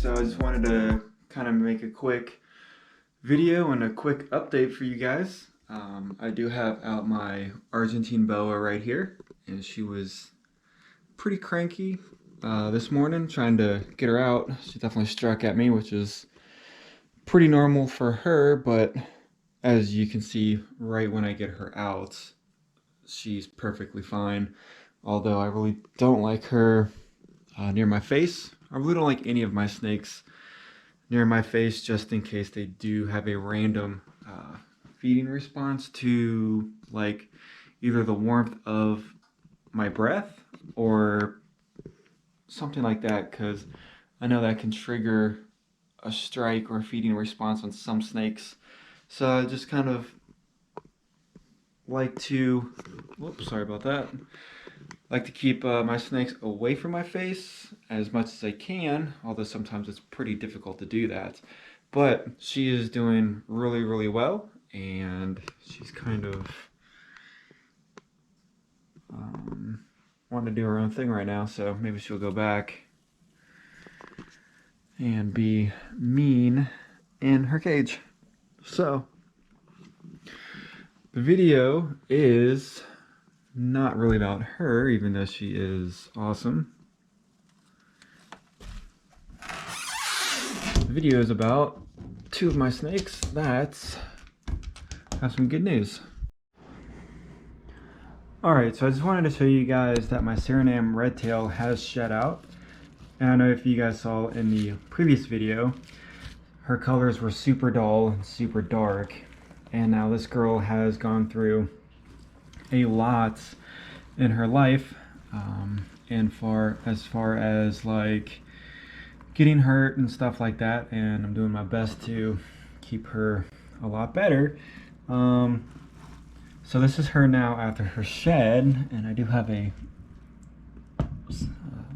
So I just wanted to kind of make a quick video and a quick update for you guys. I do have out my Argentine boa right here, and she was pretty cranky this morning trying to get her out. She definitely struck at me, which is pretty normal for her, but as you can see right when I get her out, she's perfectly fine. Although I really don't like her near my face. I really don't like any of my snakes near my face, just in case they do have a random feeding response to like either the warmth of my breath or something like that, because I know that can trigger a strike or feeding response on some snakes. So I just kind of like to, whoops, sorry about that. Like to keep my snakes away from my face as much as I can, although sometimes it's pretty difficult to do that. But she is doing really well, and she's kind of wanting to do her own thing right now, so maybe she'll go back and be mean in her cage. So the video is not really about her, even though she is awesome. The video is about two of my snakes that have some good news. Alright, so I just wanted to show you guys that my Suriname Redtail has shed out. And I know if you guys saw in the previous video, her colors were super dull and super dark. And now this girl has gone through a lot in her life, and as far as like getting hurt and stuff like that, and I'm doing my best to keep her a lot better. So this is her now after her shed, and I do have a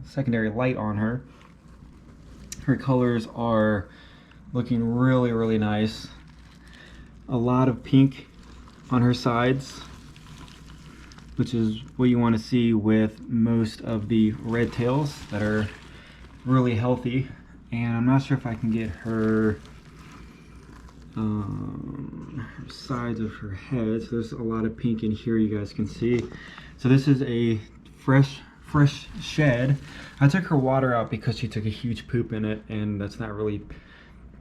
secondary light on her. Her colors are looking really nice. A lot of pink on her sides, which is what you want to see with most of the red tails that are really healthy. And I'm not sure if I can get her sides of her head. So there's a lot of pink in here, you guys can see. So this is a fresh shed. I took her water out because she took a huge poop in it, and that's not really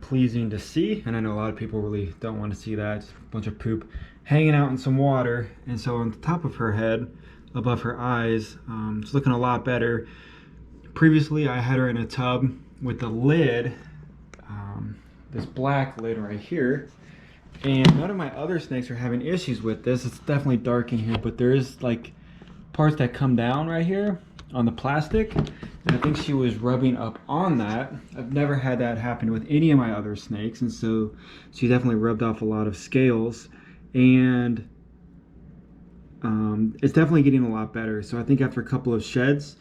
pleasing to see, and I know a lot of people really don't want to see that. Just a bunch of poop hanging out in some water. And so on the top of her head, above her eyes, it's looking a lot better. Previously I had her in a tub with the lid, this black lid right here, and none of my other snakes are having issues with this. It's definitely dark in here, but there is like parts that come down right here on the plastic, and I think she was rubbing up on that. I've never had that happen with any of my other snakes, and so she definitely rubbed off a lot of scales, and it's definitely getting a lot better. So I think after a couple of sheds,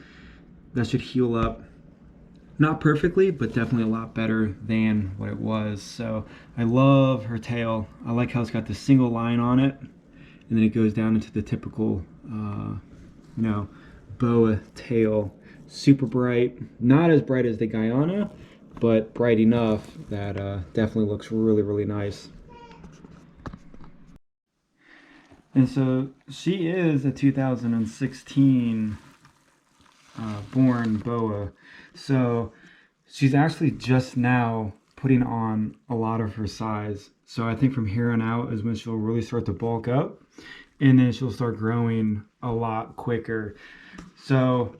that should heal up, not perfectly, but definitely a lot better than what it was. So I love her tail. I like how it's got this single line on it, and then it goes down into the typical boa tail. Super bright, not as bright as the Guyana, but bright enough that definitely looks really nice. And so she is a 2016 born boa, so she's actually just now putting on a lot of her size. So I think from here on out is when she'll really start to bulk up, and then she'll start growing a lot quicker. So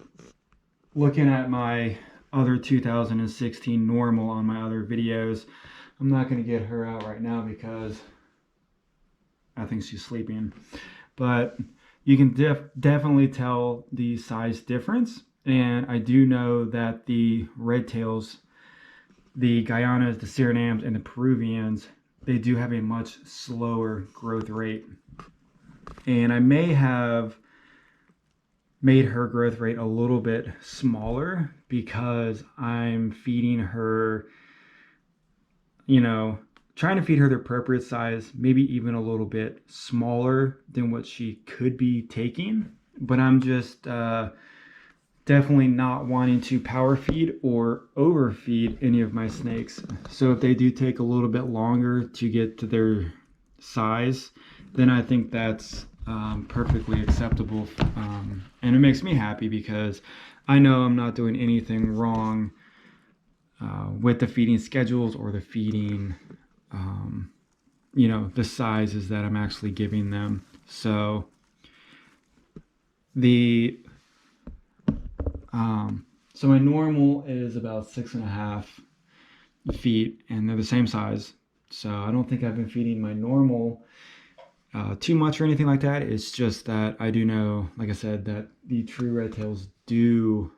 looking at my other 2016 normal on my other videos, I'm not going to get her out right now because I think she's sleeping. But you can definitely tell the size difference. And I do know that the red tails, the Guyanas, the Surinams, and the Peruvians, they do have a much slower growth rate. And I may have made her growth rate a little bit smaller because I'm feeding her, trying to feed her the appropriate size, maybe even a little bit smaller than what she could be taking. But I'm just definitely not wanting to power feed or overfeed any of my snakes. So if they do take a little bit longer to get to their size, then I think that's perfectly acceptable. And it makes me happy because I know I'm not doing anything wrong with the feeding schedules or the feeding, the sizes that I'm actually giving them. So so my normal is about 6.5 feet, and they're the same size. So I don't think I've been feeding my normal too much or anything like that. It's just that I do know, like I said, that the true red tails do,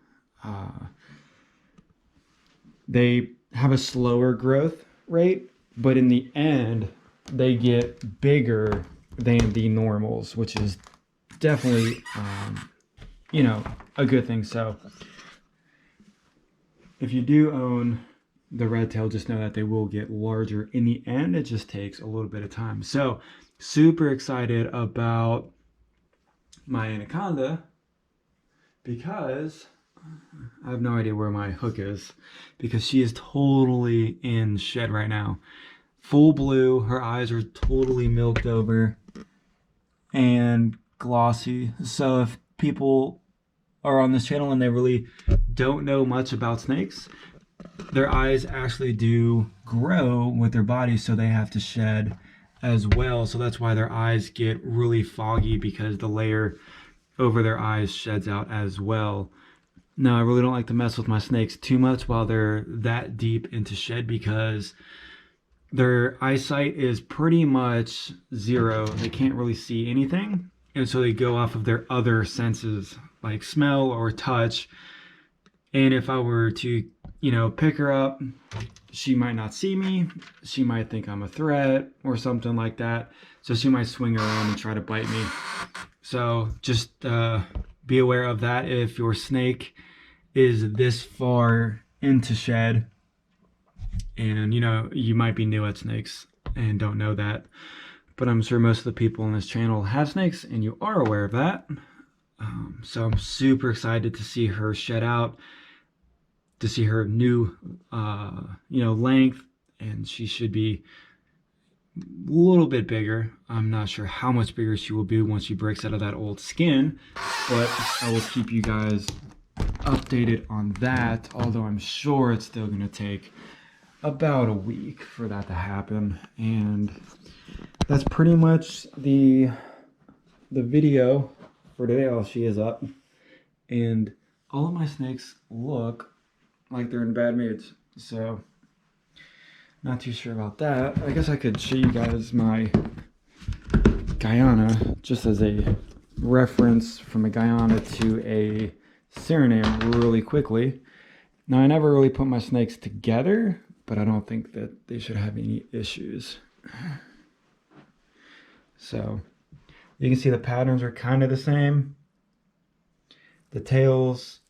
they have a slower growth rate, but in the end, they get bigger than the normals, which is definitely, a good thing. So if you do own the red tail, just know that they will get larger in the end. It just takes a little bit of time. So super excited about my anaconda because I have no idea where my hook is, because she is totally in shed right now. Full blue, her eyes are totally milked over and glossy. So if people are on this channel and they really don't know much about snakes, their eyes actually do grow with their bodies, so they have to shed as well. So that's why their eyes get really foggy, because the layer over their eyes sheds out as well. Now, I really don't like to mess with my snakes too much while they're that deep into shed, because their eyesight is pretty much zero. They can't really see anything, and so they go off of their other senses like smell or touch. And if I were to, pick her up, she might not see me. She might think I'm a threat or something like that. So she might swing around and try to bite me. So just be aware of that if your snake is this far into shed. And, you might be new at snakes and don't know that. But I'm sure most of the people on this channel have snakes and you are aware of that. So I'm super excited to see her shed out, to see her new, length, and she should be a little bit bigger. I'm not sure how much bigger she will be once she breaks out of that old skin, but I will keep you guys updated on that, although I'm sure it's still going to take about a week for that to happen. And that's pretty much the video for today. Oh, she is up, and all of my snakes look like they're in bad moods, so not too sure about that. I guess I could show you guys my Guyana just as a reference from a Guyana to a Suriname really quickly. Now, I never really put my snakes together, but I don't think that they should have any issues. So you can see the patterns are kind of the same. The tails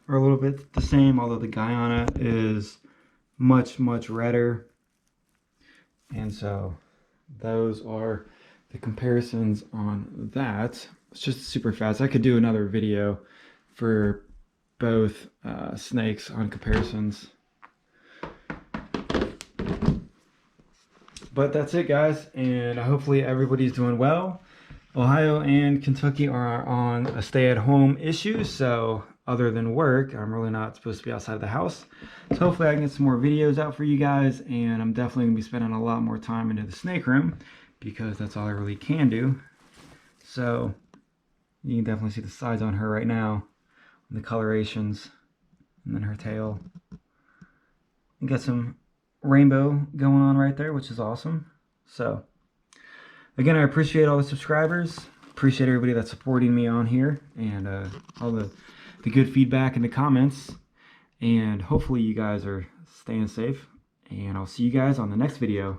are a little bit the same, although the Guyana is much, much redder. And so those are the comparisons on that. It's just super fast. I could do another video for both snakes on comparisons. But that's it, guys, and hopefully everybody's doing well. Ohio and Kentucky are on a stay-at-home issue, so other than work, I'm really not supposed to be outside of the house. So hopefully I can get some more videos out for you guys, and I'm definitely going to be spending a lot more time into the snake room, because that's all I really can do. So you can definitely see the size on her right now, and the colorations, and then her tail. You got some rainbow going on right there, which is awesome. So again, I appreciate all the subscribers, appreciate everybody that's supporting me on here, and all the good feedback in the comments, and hopefully you guys are staying safe, and I'll see you guys on the next video.